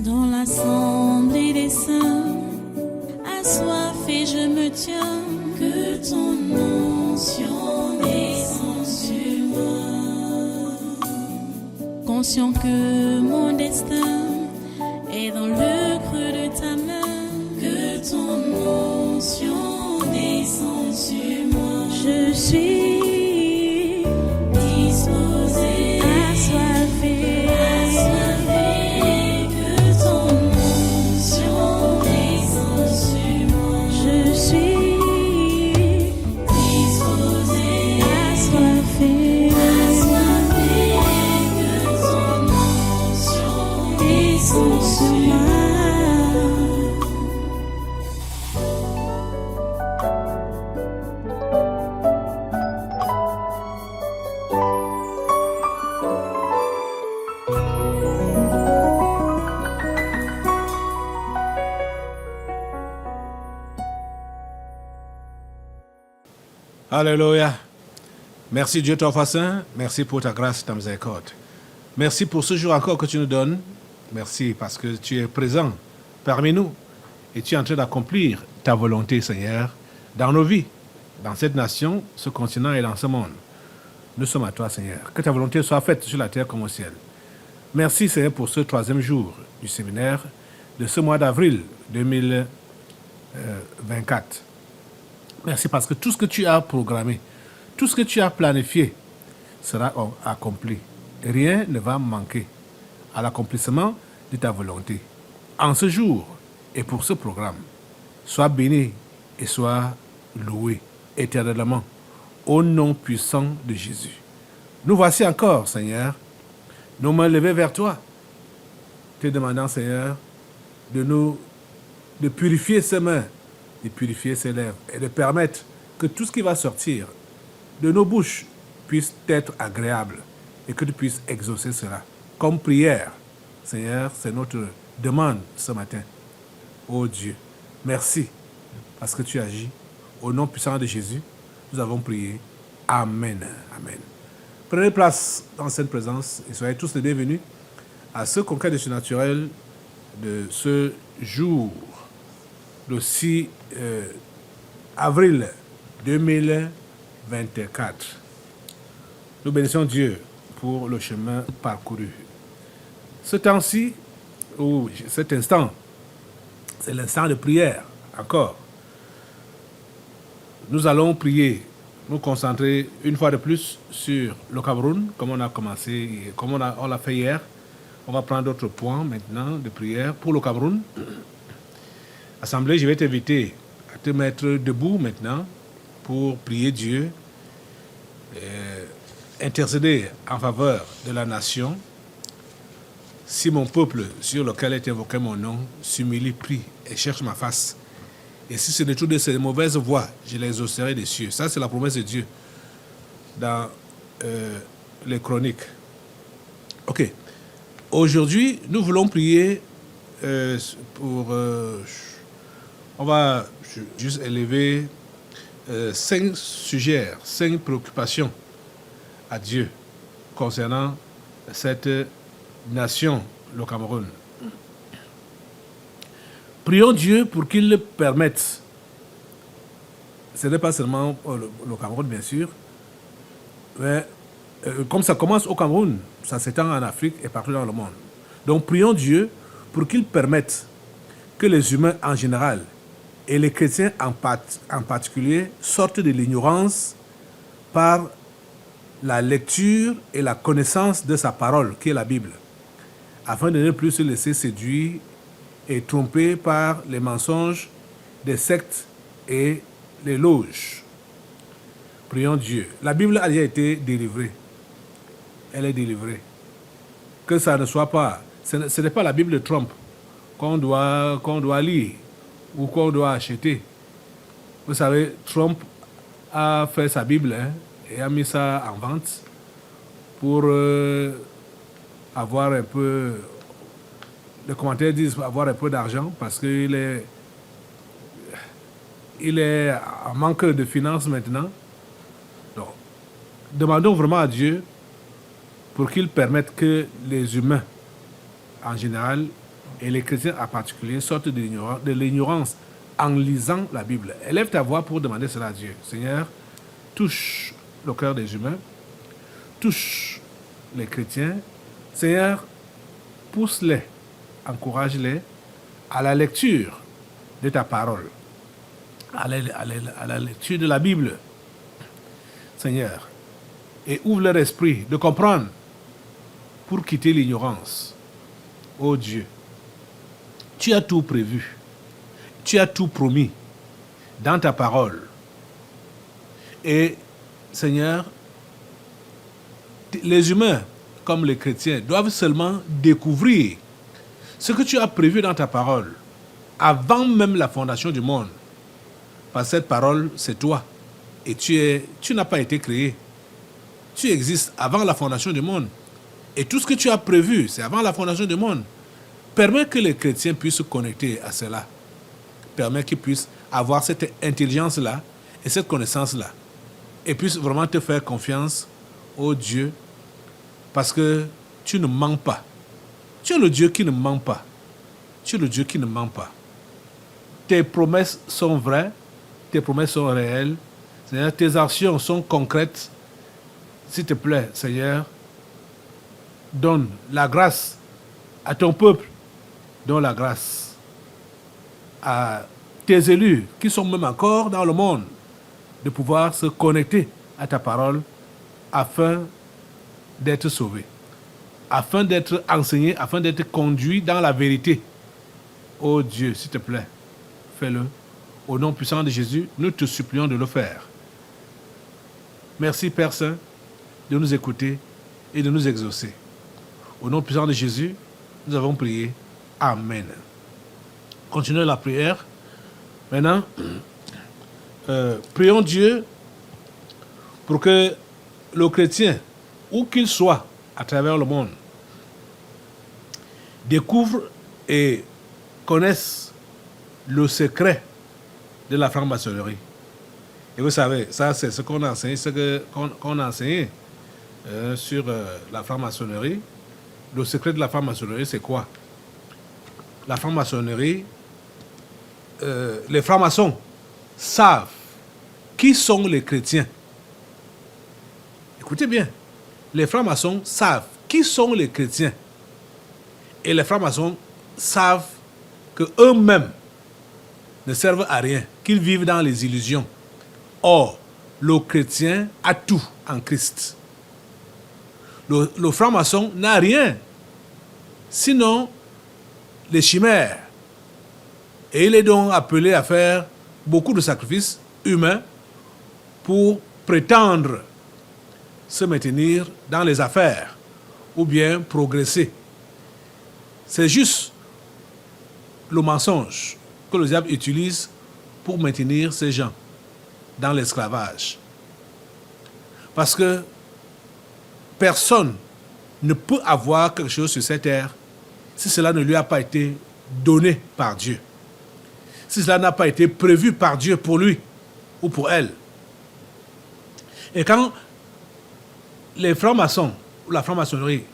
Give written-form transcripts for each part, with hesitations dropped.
Dans l'assemblée des saints, assoiffé je me tiens, que ton onction descende sur moi. Conscient que mon destin est dans le creux de ta main, que ton onction descende sur moi. Je suis disposé, assoiffé, que ton onction descende sur moi. Je suis disposé, assoiffé, que ton onction descende sur moi. Alléluia. Merci Dieu ton saint. Merci pour ta grâce et ta miséricorde. Merci pour ce jour encore que tu nous donnes. Merci parce que tu es présent parmi nous et tu es en train d'accomplir ta volonté, Seigneur, dans nos vies, dans cette nation, ce continent et dans ce monde. Nous sommes à toi, Seigneur. Que ta volonté soit faite sur la terre comme au ciel. Merci, Seigneur, pour ce 3e jour du séminaire de ce mois d'avril 2024. Merci parce que tout ce que tu as programmé, tout ce que tu as planifié sera accompli. Rien ne va manquer à l'accomplissement de ta volonté. En ce jour et pour ce programme, sois béni et sois loué éternellement au nom puissant de Jésus. Nous voici encore, Seigneur, nos mains levées vers toi, te demandant, Seigneur, de purifier ces mains, de purifier ses lèvres et de permettre que tout ce qui va sortir de nos bouches puisse être agréable et que tu puisses exaucer cela. Comme prière, Seigneur, c'est notre demande ce matin. Oh Dieu, merci parce que tu agis. Au nom puissant de Jésus, nous avons prié. Amen. Amen. Prenez place dans cette présence et soyez tous les bienvenus à ce conquête de surnaturel de ce jour, le 6 avril 2024. Nous bénissons Dieu pour le chemin parcouru. Ce temps-ci, ou cet instant, c'est l'instant de prière, encore. Nous allons prier, nous concentrer une fois de plus sur le Cameroun, comme on a commencé, comme on l'a fait hier. On va prendre d'autres points maintenant de prière pour le Cameroun. Assemblée, je vais t'inviter à te mettre debout maintenant pour prier Dieu, intercéder en faveur de la nation. Si mon peuple sur lequel est invoqué mon nom s'humilie, prie et cherche ma face, et si c'est de toutes ces mauvaises voies, je les exaucerai des cieux. Ça, c'est la promesse de Dieu dans les Chroniques. Ok. Aujourd'hui, nous voulons prier pour... on va juste élever 5 sujets, 5 préoccupations à Dieu concernant cette nation, le Cameroun. Prions Dieu pour qu'il permette, ce n'est pas seulement le Cameroun bien sûr, mais comme ça commence au Cameroun, ça s'étend en Afrique et partout dans le monde. Donc prions Dieu pour qu'il permette que les humains en général et les chrétiens en particulier sortent de l'ignorance par la lecture et la connaissance de sa parole, qui est la Bible, afin de ne plus se laisser séduire et tromper par les mensonges des sectes et les loges. Prions Dieu. La Bible a déjà été délivrée. Elle est délivrée. Que ça ne soit pas... Ce n'est pas la Bible de Trump qu'on doit lire ou qu'on doit acheter. Vous savez, Trump a fait sa Bible et a mis ça en vente pour avoir un peu... Les commentaires disent avoir un peu d'argent parce qu'il est en manque de finances maintenant. Donc, demandons vraiment à Dieu pour qu'il permette que les humains, en général, Et les chrétiens en particulier sortent de l'ignorance en lisant la Bible. Élève ta voix pour demander cela à Dieu. Seigneur, touche le cœur des humains, touche les chrétiens. Seigneur, pousse-les, encourage-les à la lecture de ta parole, à la lecture de la Bible, Seigneur, et ouvre leur esprit de comprendre pour quitter l'ignorance. Oh Dieu, tu as tout prévu, tu as tout promis dans ta parole. Et Seigneur, les humains, comme les chrétiens, doivent seulement découvrir ce que tu as prévu dans ta parole avant même la fondation du monde. Parce que cette parole, c'est toi. Et tu n'as pas été créé. Tu existes avant la fondation du monde. Et tout ce que tu as prévu, c'est avant la fondation du monde. Permets que les chrétiens puissent se connecter à cela. Permets qu'ils puissent avoir cette intelligence-là et cette connaissance-là. Et puissent vraiment te faire confiance, ô Dieu, parce que tu ne mens pas. Tu es le Dieu qui ne ment pas. Tu es le Dieu qui ne ment pas. Tes promesses sont vraies, tes promesses sont réelles, Seigneur, tes actions sont concrètes. S'il te plaît, Seigneur, donne la grâce à ton peuple, donne la grâce à tes élus qui sont même encore dans le monde de pouvoir se connecter à ta parole afin d'être sauvés, afin d'être enseignés, afin d'être conduits dans la vérité. Oh Dieu, s'il te plaît, fais-le. Au nom puissant de Jésus, nous te supplions de le faire. Merci Père Saint de nous écouter et de nous exaucer. Au nom puissant de Jésus, nous avons prié. Amen. Continuons la prière. Maintenant, prions Dieu pour que le chrétien, où qu'il soit à travers le monde, découvre et connaisse le secret de la franc-maçonnerie. Et vous savez, ça c'est ce qu'on a enseigné, qu'on a enseigné sur la franc-maçonnerie. Le secret de la franc-maçonnerie, c'est quoi? La franc-maçonnerie, les francs-maçons savent qui sont les chrétiens. Écoutez bien, les francs-maçons savent qui sont les chrétiens. Et les francs-maçons savent qu'eux-mêmes ne servent à rien, qu'ils vivent dans les illusions. Or, le chrétien a tout en Christ. Le franc-maçon n'a rien, sinon les chimères. Et il est donc appelé à faire beaucoup de sacrifices humains pour prétendre se maintenir dans les affaires ou bien progresser. C'est juste le mensonge que le diable utilise pour maintenir ces gens dans l'esclavage. Parce que personne ne peut avoir quelque chose sur cette terre si cela ne lui a pas été donné par Dieu. Si cela n'a pas été prévu par Dieu pour lui ou pour elle. Et quand les francs-maçons ou la franc-maçonnerie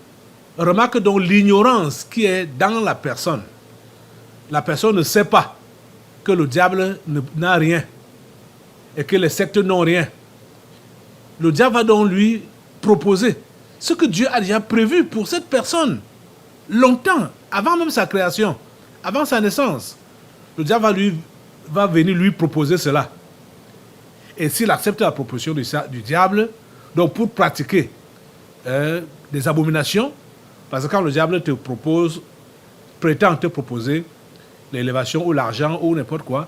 remarquent donc l'ignorance qui est dans la personne ne sait pas que le diable n'a rien et que les sectes n'ont rien. Le diable va donc lui proposer ce que Dieu a déjà prévu pour cette personne, longtemps, avant même sa création, avant sa naissance. Le diable va venir lui proposer cela. Et s'il accepte la proposition du diable, donc pour pratiquer des abominations, parce que quand le diable te propose, prétend te proposer l'élévation ou l'argent ou n'importe quoi,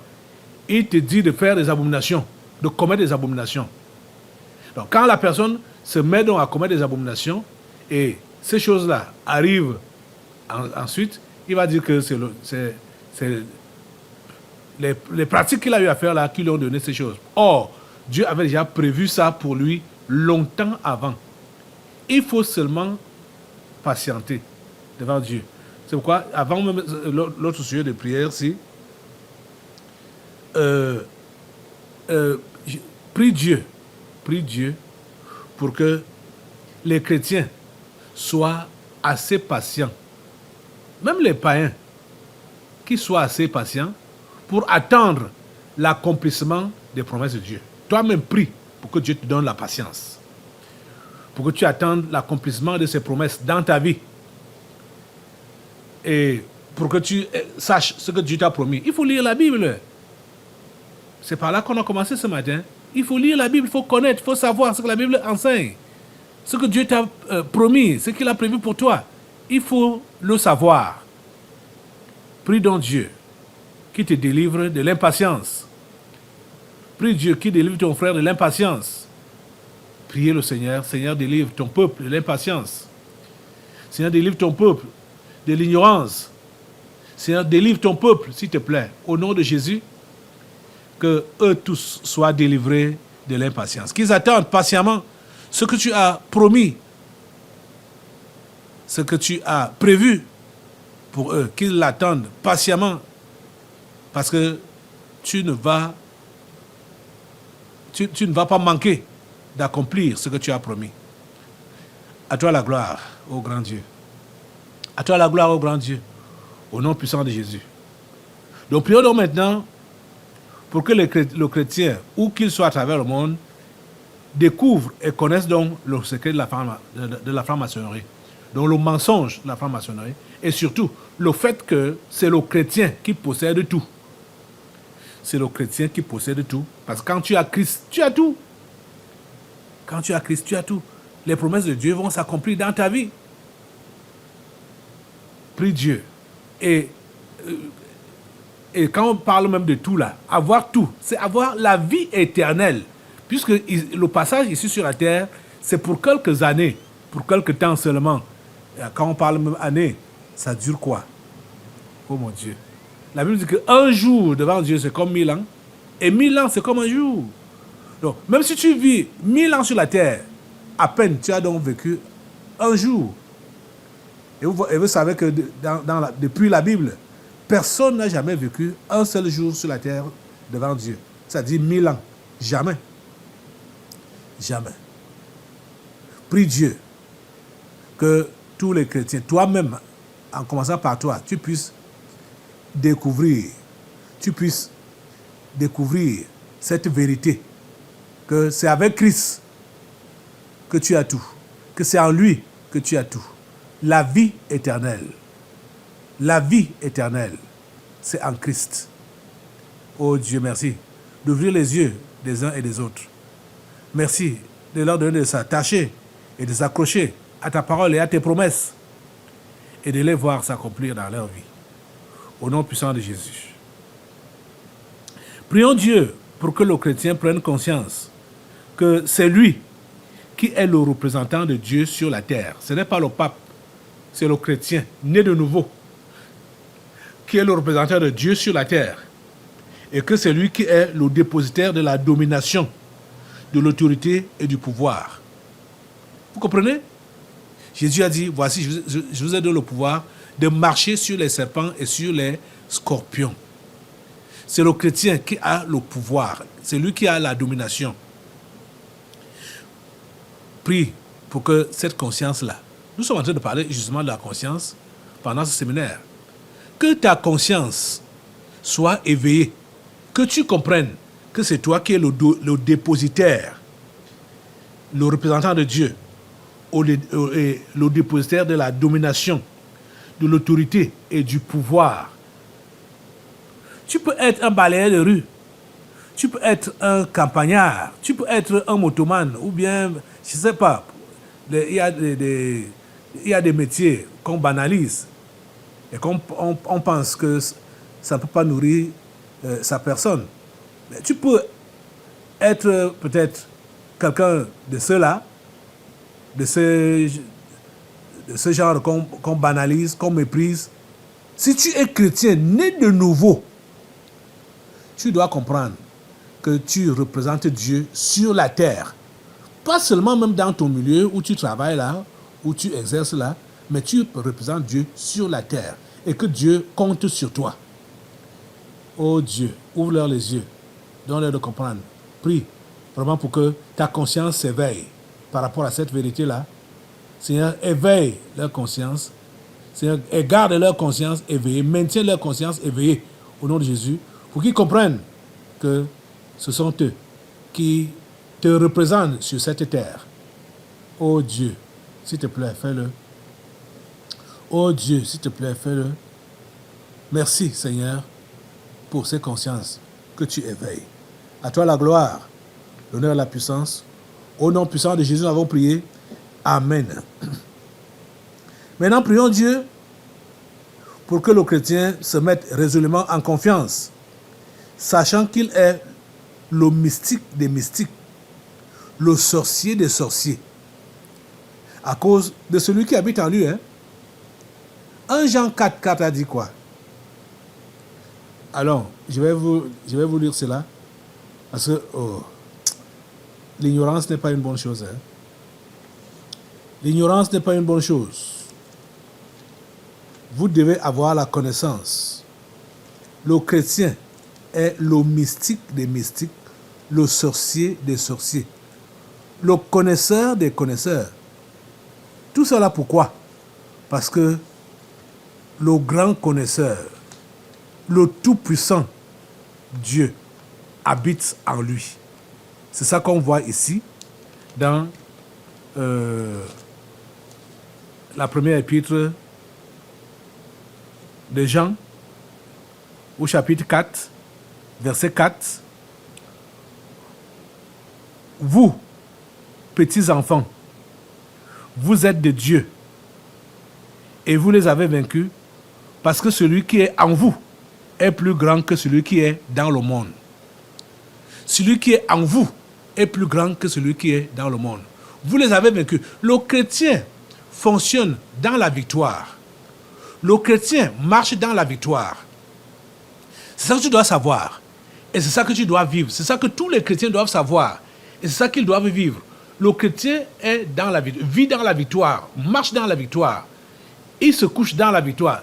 il te dit de faire des abominations, de commettre des abominations. Donc quand la personne se met donc à commettre des abominations et ces choses-là arrivent ensuite, il va dire que c'est les pratiques qu'il a eu à faire là qui lui ont donné ces choses. Or, Dieu avait déjà prévu ça pour lui longtemps avant. Il faut seulement patienter devant Dieu. C'est pourquoi, avant même l'autre sujet de prière, prie Dieu pour que les chrétiens soient assez patients. Même les païens qui soient assez patients pour attendre l'accomplissement des promesses de Dieu. Toi-même prie pour que Dieu te donne la patience. Pour que tu attendes l'accomplissement de ses promesses dans ta vie. Et pour que tu saches ce que Dieu t'a promis. Il faut lire la Bible. C'est par là qu'on a commencé ce matin. Il faut lire la Bible, il faut connaître, il faut savoir ce que la Bible enseigne. Ce que Dieu t'a promis, ce qu'il a prévu pour toi. Il faut le savoir. Prie donc Dieu qui te délivre de l'impatience. Prie Dieu qui délivre ton frère de l'impatience. Priez le Seigneur. Seigneur, délivre ton peuple de l'impatience. Seigneur, délivre ton peuple de l'ignorance. Seigneur, délivre ton peuple, s'il te plaît. Au nom de Jésus, que eux tous soient délivrés de l'impatience. Qu'ils attendent patiemment ce que tu as promis, ce que tu as prévu pour eux. Qu'ils l'attendent patiemment parce que tu ne vas pas manquer d'accomplir ce que tu as promis. À toi la gloire, ô grand Dieu. À toi la gloire, ô grand Dieu, au nom puissant de Jésus. Donc prions donc maintenant pour que le chrétien, où qu'il soit à travers le monde, découvre et connaisse donc le secret de la franc-maçonnerie, donc le mensonge de la franc-maçonnerie, et surtout le fait que c'est le chrétien qui possède tout. C'est le chrétien qui possède tout, parce que quand tu as Christ, tu as tout. Quand tu as Christ, tu as tout. Les promesses de Dieu vont s'accomplir dans ta vie. Prie Dieu. Et quand on parle même de tout là, avoir tout, c'est avoir la vie éternelle. Puisque le passage ici sur la terre, c'est pour quelques années, pour quelques temps seulement. Quand on parle même années, ça dure quoi? Oh mon Dieu. La Bible dit qu'un jour devant Dieu, c'est comme 1000 ans. Et 1000 ans, c'est comme un jour. Donc, même si tu vis 1000 ans sur la terre, à peine tu as donc vécu un jour. Et vous savez que depuis la Bible, personne n'a jamais vécu un seul jour sur la terre devant Dieu. Ça dit 1000 ans. Jamais. Jamais. Prie Dieu que tous les chrétiens, toi-même, en commençant par toi, tu puisses découvrir cette vérité, que c'est avec Christ que tu as tout, que c'est en lui que tu as tout. La vie éternelle. La vie éternelle, c'est en Christ. Oh Dieu, merci d'ouvrir les yeux des uns et des autres. Merci de leur donner de s'attacher et de s'accrocher à ta parole et à tes promesses et de les voir s'accomplir dans leur vie. Au nom puissant de Jésus. Prions Dieu pour que le chrétien prenne conscience que c'est lui qui est le représentant de Dieu sur la terre. Ce n'est pas le pape, c'est le chrétien né de nouveau qui est le représentant de Dieu sur la terre. Et que c'est lui qui est le dépositaire de la domination, de l'autorité et du pouvoir. Vous comprenez? Jésus a dit, voici, je vous ai donné le pouvoir de marcher sur les serpents et sur les scorpions. C'est le chrétien qui a le pouvoir. C'est lui qui a la domination. Prie pour que cette conscience-là, nous sommes en train de parler justement de la conscience pendant ce séminaire, que ta conscience soit éveillée, que tu comprennes que c'est toi qui es le dépositaire, le représentant de Dieu, le dépositaire de la domination, de l'autorité et du pouvoir. Tu peux être un balayeur de rue, tu peux être un campagnard, tu peux être un motomane, ou bien, je ne sais pas, il y a des métiers qu'on banalise et qu'on pense que ça ne peut pas nourrir sa personne. Mais tu peux être peut-être quelqu'un de ceux-là, de ce genre qu'on banalise, qu'on méprise. Si tu es chrétien, né de nouveau, tu dois comprendre que tu représentes Dieu sur la terre. Pas seulement même dans ton milieu où tu travailles là, où tu exerces là, mais tu représentes Dieu sur la terre. Et que Dieu compte sur toi. Oh Dieu, ouvre-leur les yeux. Donne-leur de comprendre. Prie vraiment pour que ta conscience s'éveille par rapport à cette vérité-là. Seigneur, éveille leur conscience Seigneur, et garde leur conscience éveillée, maintiens leur conscience éveillée au nom de Jésus, pour qu'ils comprennent que ce sont eux qui te représentent sur cette terre. Oh Dieu, s'il te plaît, fais-le. Oh Dieu, s'il te plaît, fais-le. Merci Seigneur pour ces consciences que tu éveilles. À toi la gloire, l'honneur et la puissance. Au nom puissant de Jésus, nous avons prié. Amen. Maintenant, prions Dieu pour que le chrétien se mette résolument en confiance, sachant qu'il est le mystique des mystiques, le sorcier des sorciers, à cause de celui qui habite en lui. 1 Jean 4,4 a dit quoi? Alors, je vais vous lire cela, parce que l'ignorance n'est pas une bonne chose. L'ignorance n'est pas une bonne chose. Vous devez avoir la connaissance. Le chrétien est le mystique des mystiques, le sorcier des sorciers, le connaisseur des connaisseurs. Tout cela pourquoi? Parce que le grand connaisseur, le tout-puissant Dieu habite en lui. C'est ça qu'on voit ici dans la première épître de Jean, au chapitre 4, verset 4. Vous, petits enfants, vous êtes de Dieu et vous les avez vaincus parce que celui qui est en vous est plus grand que celui qui est dans le monde. Celui qui est en vous est plus grand que celui qui est dans le monde. Vous les avez vaincus. Le chrétien fonctionne dans la victoire. Le chrétien marche dans la victoire. C'est ça que tu dois savoir. Et c'est ça que tu dois vivre. C'est ça que tous les chrétiens doivent savoir. Et c'est ça qu'ils doivent vivre. Le chrétien est dans la victoire, vit dans la victoire, marche dans la victoire. Il se couche dans la victoire.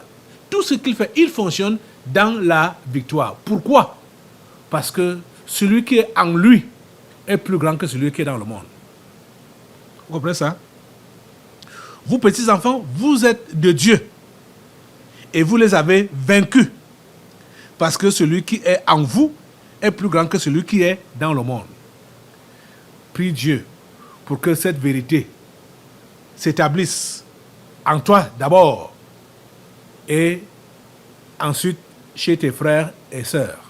Tout ce qu'il fait, il fonctionne dans la victoire. Pourquoi? Parce que celui qui est en lui est plus grand que celui qui est dans le monde. Vous comprenez ça? Vous, petits enfants, vous êtes de Dieu. Et vous les avez vaincus. Parce que celui qui est en vous est plus grand que celui qui est dans le monde. Prie Dieu pour que cette vérité s'établisse en toi d'abord et ensuite chez tes frères et sœurs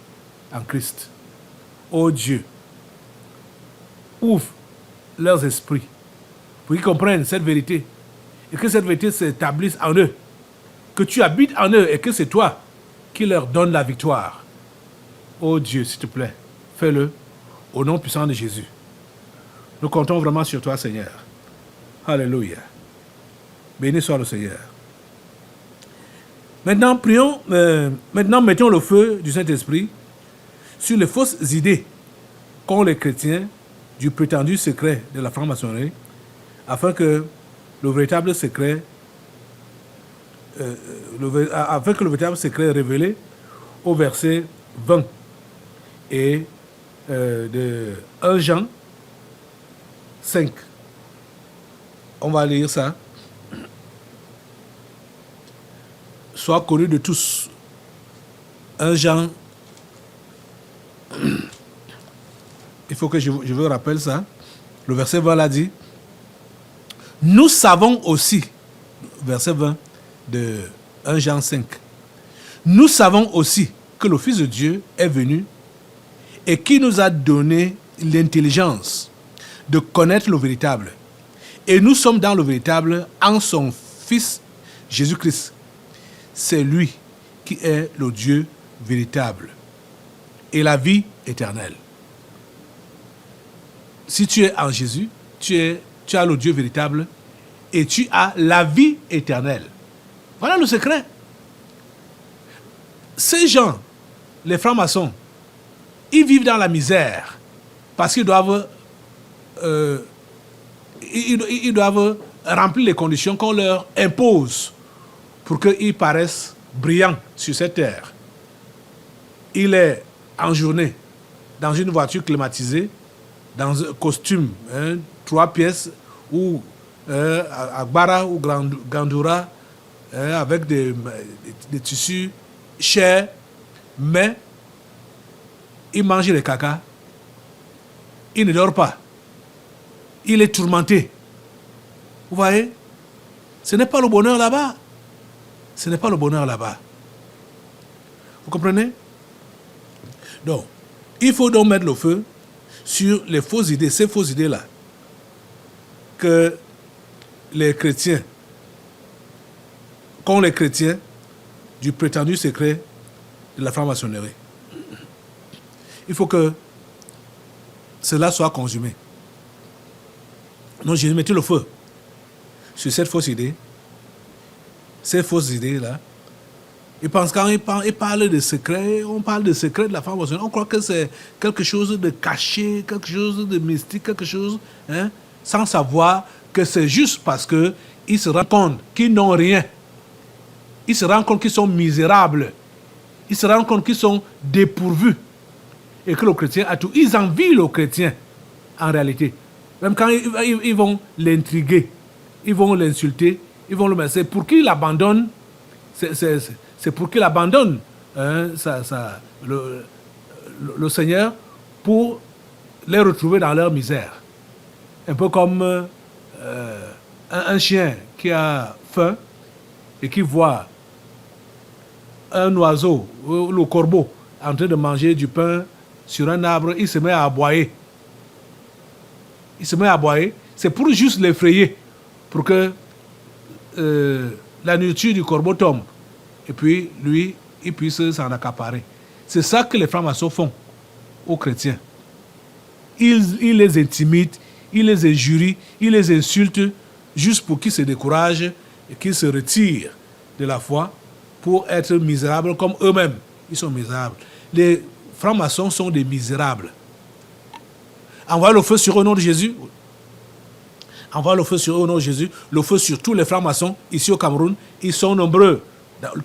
en Christ. Ô Dieu, ouvre leurs esprits pour qu'ils comprennent cette vérité et que cette vérité s'établisse en eux, que tu habites en eux et que c'est toi qui leur donne la victoire. Ô Dieu, s'il te plaît, fais-le au nom puissant de Jésus. Nous comptons vraiment sur toi, Seigneur. Alléluia. Béni soit le Seigneur. Maintenant, prions, mettons le feu du Saint-Esprit sur les fausses idées qu'ont les chrétiens du prétendu secret de la franc-maçonnerie, afin que le véritable secret révélé au verset 20 et de 1 Jean 5. On va lire ça. Soit connu de tous. 1 Jean. Il faut que je vous rappelle ça. Le verset 20 l'a dit. Nous savons aussi, verset 20 de 1 Jean 5, nous savons aussi que le Fils de Dieu est venu et qui nous a donné l'intelligence de connaître le véritable. Et nous sommes dans le véritable en son Fils Jésus-Christ. C'est lui qui est le Dieu véritable et la vie éternelle. Si tu es en Jésus, tu as le Dieu véritable et tu as la vie éternelle. Voilà le secret. Ces gens, les francs-maçons, ils vivent dans la misère parce qu'ils doivent remplir les conditions qu'on leur impose pour qu'ils paraissent brillants sur cette terre. Il est en journée dans une voiture climatisée, dans un costume, 3 pièces, ou Agbara ou Gandura, avec des tissus chers, mais il mange les caca, il ne dort pas, il est tourmenté. Vous voyez? Ce n'est pas le bonheur là-bas. Ce n'est pas le bonheur là-bas. Vous comprenez? Donc, il faut donc mettre le feu sur les fausses idées, ces fausses idées-là, que les chrétiens, qu'ont les chrétiens du prétendu secret de la franc-maçonnerie. Il faut que cela soit consumé. Donc, j'ai mis le feu sur cette fausse idée, ces fausses idées-là. Ils pensent quand ils parlent de secret, on parle de secret de la franc-maçonnerie, on croit que c'est quelque chose de caché, quelque chose de mystique, quelque chose, hein, sans savoir que c'est juste parce qu'ils se rendent compte qu'ils n'ont rien. Ils se rendent compte qu'ils sont misérables. Ils se rendent compte qu'ils sont dépourvus. Et que le chrétien a tout. Ils envient le chrétien, en réalité. Même quand ils vont l'intriguer, ils vont l'insulter, ils vont le mettre. C'est pour qu'il abandonne. C'est pour qu'il abandonne hein, le Seigneur pour les retrouver dans leur misère. Un peu comme un chien qui a faim et qui voit un oiseau, le corbeau, en train de manger du pain sur un arbre, il se met à aboyer. Il se met à aboyer. C'est pour juste l'effrayer, pour que la nourriture du corbeau tombe. Et puis, lui, il puisse s'en accaparer. C'est ça que les francs-maçons font aux chrétiens. Ils les intimident, ils les injurient, ils les insultent, juste pour qu'ils se découragent et qu'ils se retirent de la foi pour être misérables comme eux-mêmes. Ils sont misérables. Les francs-maçons sont des misérables. Envoie le feu sur eux au nom de Jésus. Envoie le feu sur eux au nom de Jésus. Le feu sur tous les francs-maçons ici au Cameroun. Ils sont nombreux.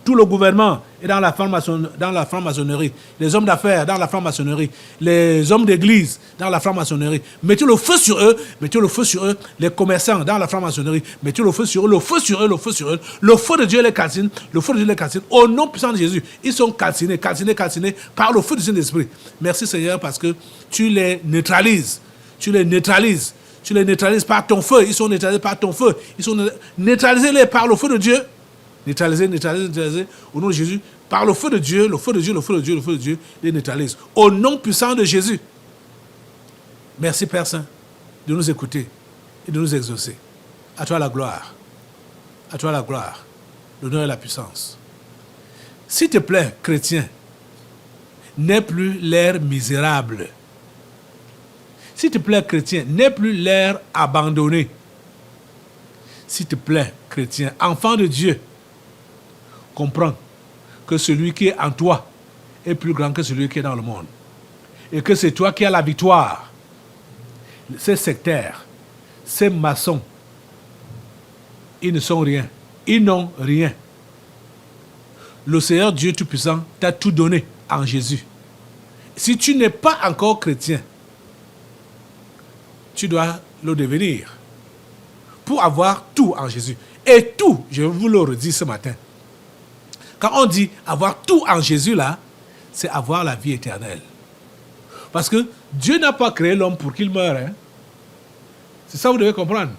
Tout le gouvernement est dans la franc-maçonnerie. Les hommes d'affaires dans la franc-maçonnerie. Les hommes d'église dans la franc-maçonnerie. Mettez le feu sur eux. Mettez le feu sur eux. Les commerçants dans la franc-maçonnerie. Mettez le feu sur eux. Le feu sur eux. Le feu sur eux. Le feu de Dieu les calcine. Le feu de Dieu les calcine. Au nom puissant de Jésus. Ils sont calcinés par le feu du Saint-Esprit. Merci Seigneur parce que tu les neutralises. Tu les neutralises. Tu les neutralises par ton feu. Ils sont neutralisés par ton feu. Ils sont neutralisés par le feu de Dieu. Neutraliser, au nom de Jésus, par le feu de Dieu, le feu de Dieu, le feu de Dieu, le feu de Dieu, les neutralise. Au nom puissant de Jésus. Merci Père Saint de nous écouter et de nous exaucer. À toi la gloire. À toi la gloire, l'honneur et la puissance. S'il te plaît, chrétien, n'aie plus l'air misérable. S'il te plaît, chrétien, n'aie plus l'air abandonné. S'il te plaît, chrétien, enfant de Dieu, comprends que celui qui est en toi est plus grand que celui qui est dans le monde. Et que c'est toi qui as la victoire. Ces sectaires, ces maçons, ils ne sont rien. Ils n'ont rien. Le Seigneur Dieu Tout-Puissant t'a tout donné en Jésus. Si tu n'es pas encore chrétien, tu dois le devenir pour avoir tout en Jésus. Et tout, je vous le redis ce matin, quand on dit avoir tout en Jésus là, c'est avoir la vie éternelle. Parce que Dieu n'a pas créé l'homme pour qu'il meure. Hein? C'est ça que vous devez comprendre.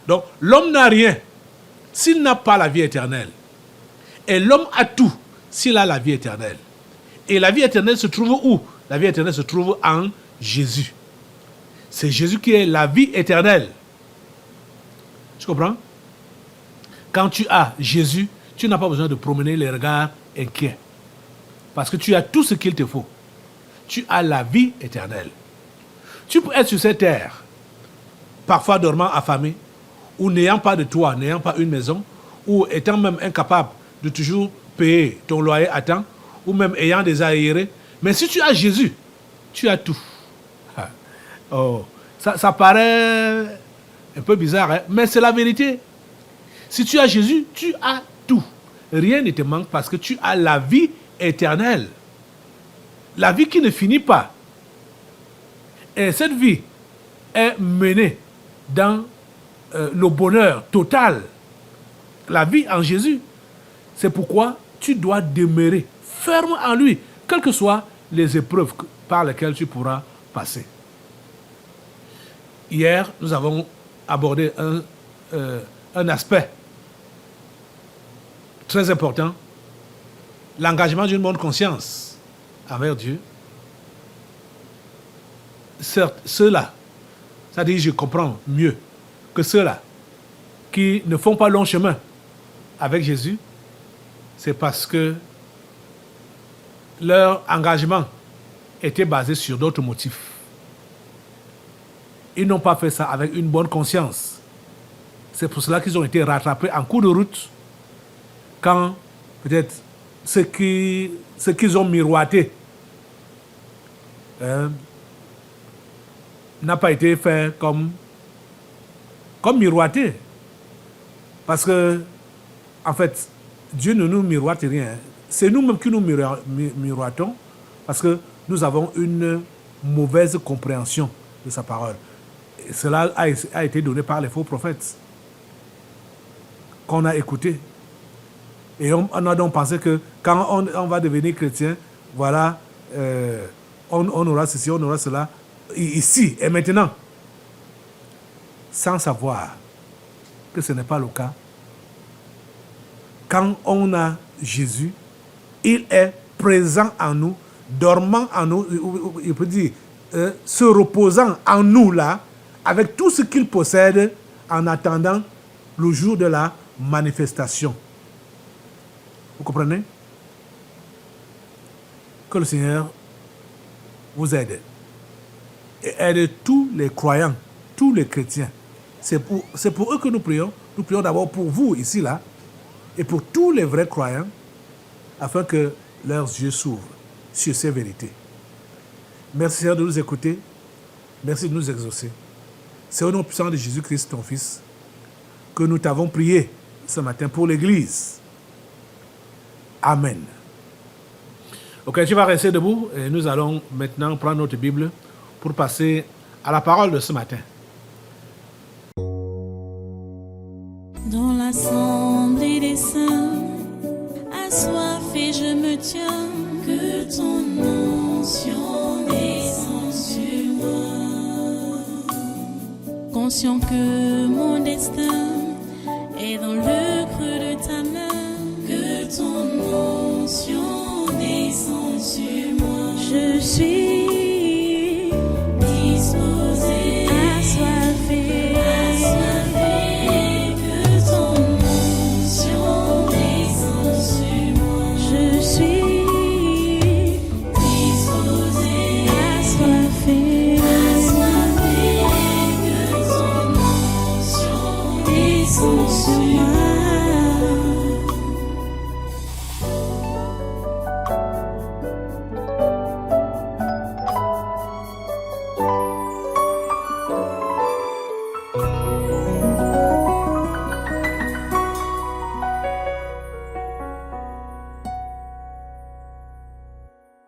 Donc l'homme n'a rien s'il n'a pas la vie éternelle. Et l'homme a tout s'il a la vie éternelle. Et la vie éternelle se trouve où? La vie éternelle se trouve en Jésus. C'est Jésus qui est la vie éternelle. Tu comprends? Quand tu as Jésus, tu n'as pas besoin de promener les regards inquiets. Parce que tu as tout ce qu'il te faut. Tu as la vie éternelle. Tu peux être sur cette terre, parfois dormant affamé, ou n'ayant pas de toit, n'ayant pas une maison, ou étant même incapable de toujours payer ton loyer à temps, ou même ayant des aérés. Mais si tu as Jésus, tu as tout. Oh, ça paraît un peu bizarre, hein? Mais c'est la vérité. Si tu as Jésus, tu as tout. Rien ne te manque parce que tu as la vie éternelle. La vie qui ne finit pas. Et cette vie est menée dans le bonheur total la vie en Jésus. C'est pourquoi tu dois demeurer ferme en lui, quelles que soient les épreuves par lesquelles tu pourras passer. Hier, nous avons abordé un aspect très important, l'engagement d'une bonne conscience envers Dieu. Certes, ceux-là, c'est-à-dire je comprends mieux que ceux-là qui ne font pas long chemin avec Jésus, c'est parce que leur engagement était basé sur d'autres motifs. Ils n'ont pas fait ça avec une bonne conscience. C'est pour cela qu'ils ont été rattrapés en cours de route quand peut-être ce qu'ils ont miroité n'a pas été fait comme miroité. Parce que, en fait, Dieu ne nous miroite rien. C'est nous-mêmes qui nous miroitons parce que nous avons une mauvaise compréhension de sa parole. Et cela a été donné par les faux prophètes qu'on a écoutés. Et on a donc pensé que quand on va devenir chrétien, voilà, on aura ceci, on aura cela, ici et maintenant. Sans savoir que ce n'est pas le cas. Quand on a Jésus, il est présent en nous, dormant en nous, il peut dire, se reposant en nous là, avec tout ce qu'il possède en attendant le jour de la manifestation. Vous comprenez? Que le Seigneur vous aide. Et aide tous les croyants, tous les chrétiens. C'est pour eux que nous prions. Nous prions d'abord pour vous ici, là, et pour tous les vrais croyants, afin que leurs yeux s'ouvrent sur ces vérités. Merci Seigneur de nous écouter. Merci de nous exaucer. C'est au nom puissant de Jésus-Christ, ton Fils, que nous t'avons prié ce matin pour l'Église. Amen. Ok, tu vas rester debout et nous allons maintenant prendre notre Bible pour passer à la parole de ce matin. Dans l'assemblée des saints, assoiffé je me tiens, que ton onction descende sur moi. Conscient que mon destin